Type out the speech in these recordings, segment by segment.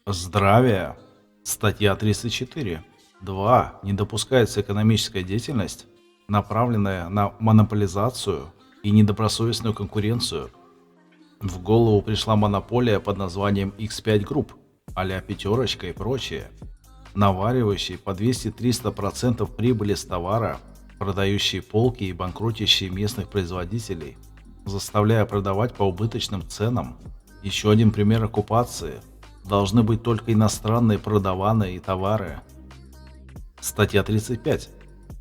Здравия. Статья 34. 2. Не допускается экономическая деятельность, направленная на монополизацию и недобросовестную конкуренцию. В голову пришла монополия под названием X5 Group, а-ля Пятерочка и прочее, наваривающие по 200-300% прибыли с товара, продающие полки и банкротящие местных производителей, заставляя продавать по убыточным ценам. Еще один пример оккупации. Должны быть только иностранные продаваные товары. Статья 35.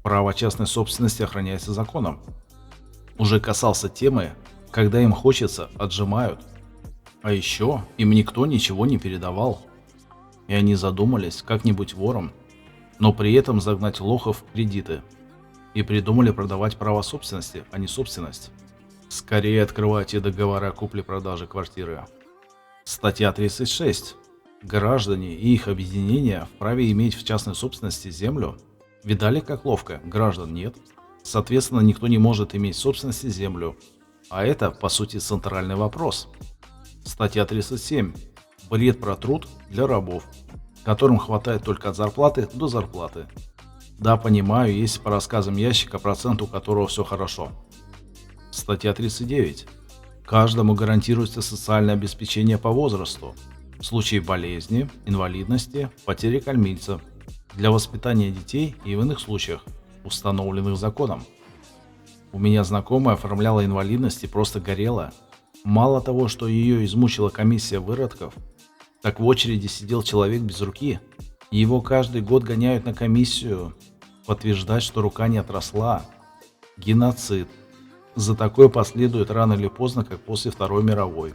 Право частной собственности охраняется законом. Уже касался темы, когда им хочется, отжимают. А еще им никто ничего не передавал. И они задумались как-нибудь вором, но при этом загнать лохов в кредиты. И придумали продавать право собственности, а не собственность. Скорее открывайте договоры о купле-продаже квартиры. Статья 36. Граждане и их объединения вправе иметь в частной собственности землю. Видали, как ловко? Граждан нет. Соответственно, никто не может иметь в собственности землю. А это, по сути, центральный вопрос. Статья 37. Бред про труд для рабов, которым хватает только от зарплаты до зарплаты. Да, понимаю, есть по рассказам ящика, процент у которого все хорошо. Статья 39. Каждому гарантируется социальное обеспечение по возрасту в случае болезни, инвалидности, потери кормильца, для воспитания детей и в иных случаях, установленных законом. У меня знакомая оформляла инвалидность и просто горела. Мало того, что ее измучила комиссия выродков, так в очереди сидел человек без руки, и его каждый год гоняют на комиссию, подтверждать, что рука не отросла. Геноцид. За такое последует рано или поздно, как после Второй мировой.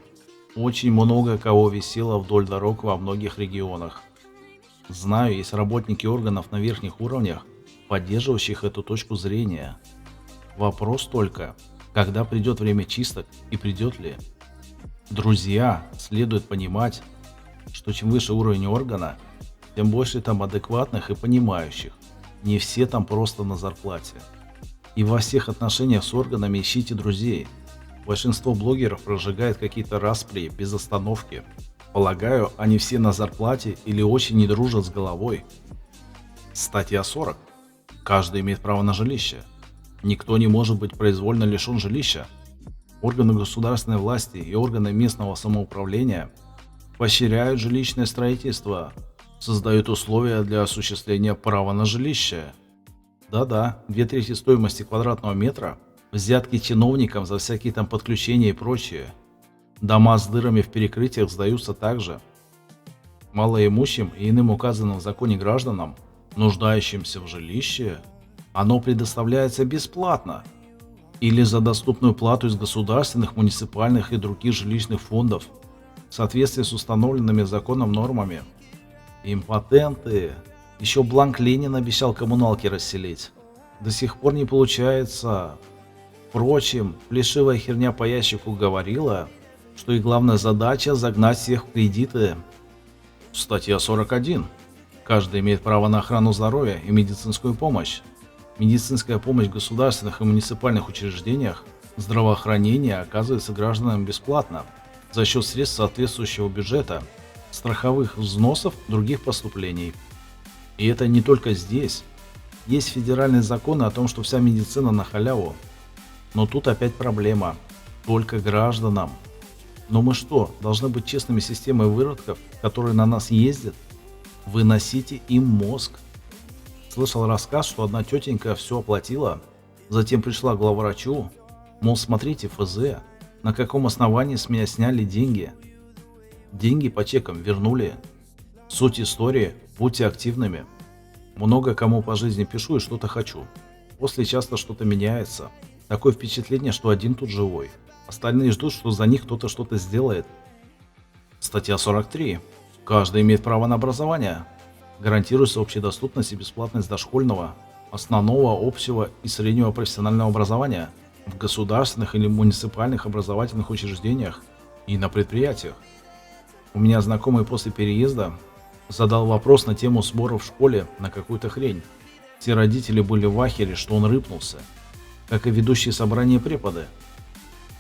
Очень много кого висело вдоль дорог во многих регионах. Знаю, есть работники органов на верхних уровнях, поддерживающих эту точку зрения. Вопрос только, когда придет время чисток и придет ли. Друзья, следует понимать, что чем выше уровень органа, тем больше там адекватных и понимающих. Не все там просто на зарплате. И во всех отношениях с органами ищите друзей. Большинство блогеров разжигает какие-то распри без остановки. Полагаю, они все на зарплате или очень не дружат с головой. Статья 40. Каждый имеет право на жилище. Никто не может быть произвольно лишен жилища. Органы государственной власти и органы местного самоуправления поощряют жилищное строительство, создают условия для осуществления права на жилище. Да-да, 2/3 стоимости квадратного метра, взятки чиновникам за всякие там подключения и прочее. Дома с дырами в перекрытиях сдаются также. Малоимущим и иным указанным в законе гражданам, нуждающимся в жилище, оно предоставляется бесплатно или за доступную плату из государственных, муниципальных и других жилищных фондов в соответствии с установленными законом нормами. Импотенты. Еще бланк Ленин обещал коммуналки расселить. До сих пор не получается. Впрочем, плешивая херня по ящику говорила, что и главная задача загнать всех в кредиты. Статья 41. Каждый имеет право на охрану здоровья и медицинскую помощь. Медицинская помощь в государственных и муниципальных учреждениях здравоохранения оказывается гражданам бесплатно за счет средств соответствующего бюджета, страховых взносов, других поступлений. И это не только здесь. Есть федеральные законы о том, что вся медицина на халяву. Но тут опять проблема. Только гражданам. Но мы что, должны быть честными системой выродков, которые на нас ездят? Выносите им мозг. Слышал рассказ, что одна тетенька все оплатила, затем пришла к главврачу, мол, смотрите ФЗ, на каком основании с меня сняли деньги. Деньги по чекам вернули. Суть истории – будьте активными. Много кому по жизни пишу и что-то хочу. После часто что-то меняется. Такое впечатление, что один тут живой. Остальные ждут, что за них кто-то что-то сделает. Статья 43. Каждый имеет право на образование. Гарантируется общедоступность и бесплатность дошкольного, основного, общего и среднего профессионального образования в государственных или муниципальных образовательных учреждениях и на предприятиях. У меня знакомый после переезда задал вопрос на тему сборов в школе на какую-то хрень. Все родители были в ахере, что он рыпнулся, как и ведущие собрания преподы.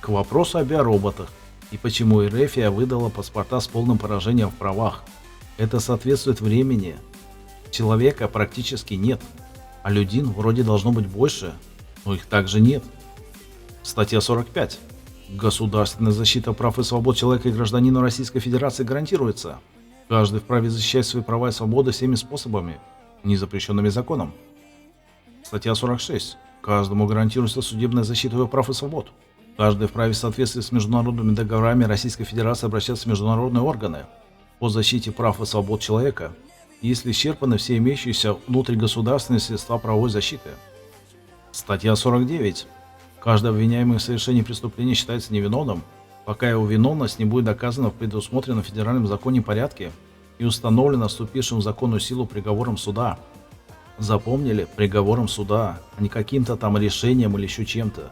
К вопросу о биороботах и почему Эрефия выдала паспорта с полным поражением в правах. Это соответствует времени. Человека практически нет, а людей вроде должно быть больше, но их также нет. Статья 45. Государственная защита прав и свобод человека и гражданина Российской Федерации гарантируется. Каждый вправе защищать свои права и свободы всеми способами, не запрещенными законом. Статья 46. Каждому гарантируется судебная защита его прав и свобод. Каждый вправе в соответствии с международными договорами Российской Федерации обращаться в международные органы по защите прав и свобод человека, если исчерпаны все имеющиеся внутригосударственные средства правовой защиты. Статья 49. Каждый обвиняемый в совершении преступления считается невиновным, пока его виновность не будет доказана в предусмотренном в федеральном законе порядке и установлена вступившим в законную силу приговором суда. Запомнили? Приговором суда, а не каким-то там решением или еще чем-то.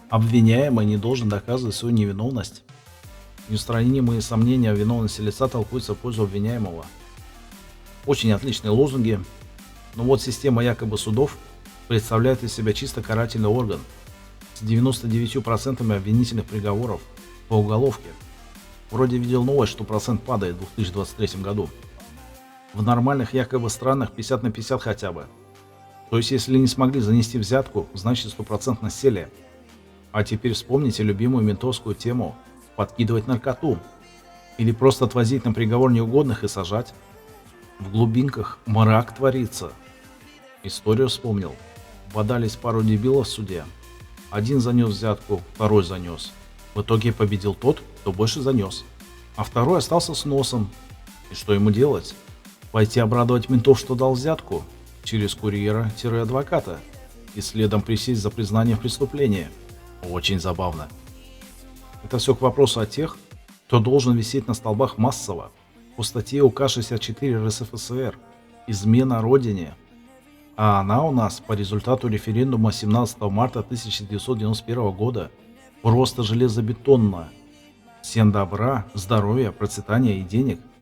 Обвиняемый не должен доказывать свою невиновность. Неустранимые сомнения о виновности лица толкуются в пользу обвиняемого. Очень отличные лозунги, но вот система якобы судов представляет из себя чисто карательный орган с 99% обвинительных приговоров по уголовке. Вроде видел новость, что процент падает в 2023 году. В нормальных якобы странах 50 на 50 хотя бы. То есть если не смогли занести взятку, значит 100% сели. А теперь вспомните любимую ментовскую тему – подкидывать наркоту. Или просто отвозить на приговор неугодных и сажать. В глубинках мрак творится. Историю вспомнил. Бодались пару дебилов в суде. Один занес взятку, второй занес. В итоге победил тот, кто больше занес. А второй остался с носом. И что ему делать? Пойти обрадовать ментов, что дал взятку? Через курьера-адвоката. И следом присесть за признание преступления. Очень забавно. Это все к вопросу о тех, кто должен висеть на столбах массово. По статье УК 64 РСФСР «Измена Родине». А она у нас по результату референдума 17 марта 1991 года просто железобетонна. Всем добра, здоровья, процветания и денег –